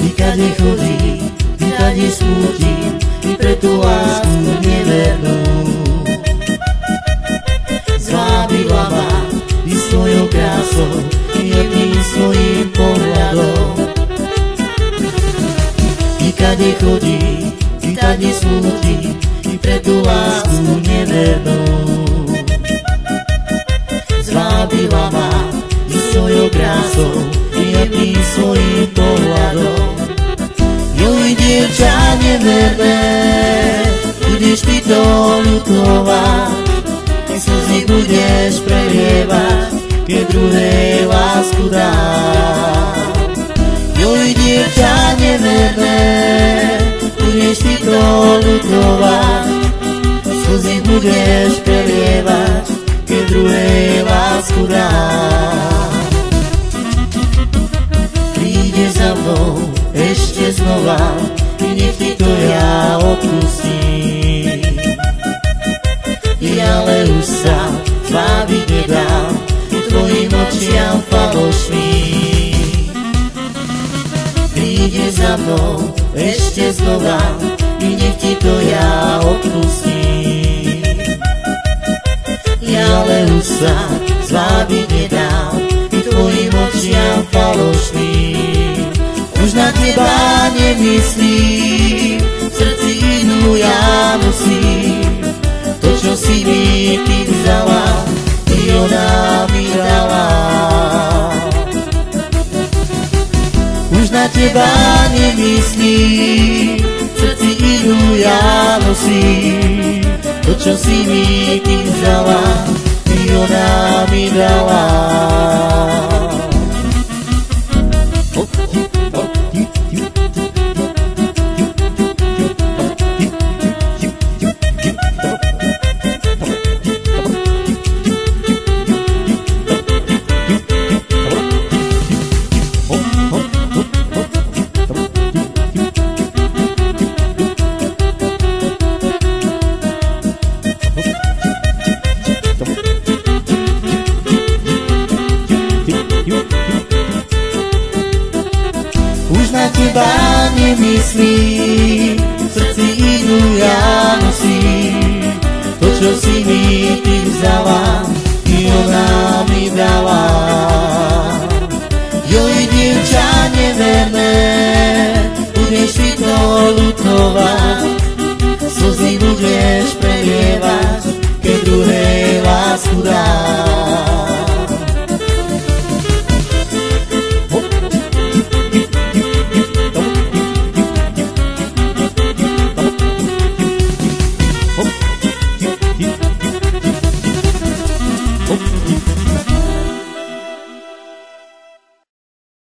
Nikade chodí, nikade smutí, i pre tú lásku nevernú. Zvábila ma i svojou krásou, i jedným svojím pohľadom. Nikade chodí, nikade smutí, i pre tú lásku nevernú. Zvábila ma i svojou krásou, i jedným svojím pohľadom. Joj, dievča neverné, budeš ty to ľutovať, ty slzy budeš prelievať, keď druhej lásku dám. Joj, dievča neverné, budeš ty to ľutovať, slzy budeš prelievať, keď druhej lásku dám. Príde za mnou ešte znova, i nech ti to ja odpustím. Ale už sa zbaviť nedám tvojim očiam falošným. Príde za mnou ešte znova, i nech ti to ja odpustím. Ale už sa zbaviť nedám tvojim očiam falošným. Už na teba nemyslím, v srdci inú ja nosím. To, čo si mi ty vzala, ty ona mi dala. Už na teba nemyslím, v srdci inú ja nosím. To, čo si mi ty vzala, ty ona mi dala. Už na teba nemyslím, v srdci inú ja nosím. To, čo si mi ty vzala, i ona mi dala. Joj, dievča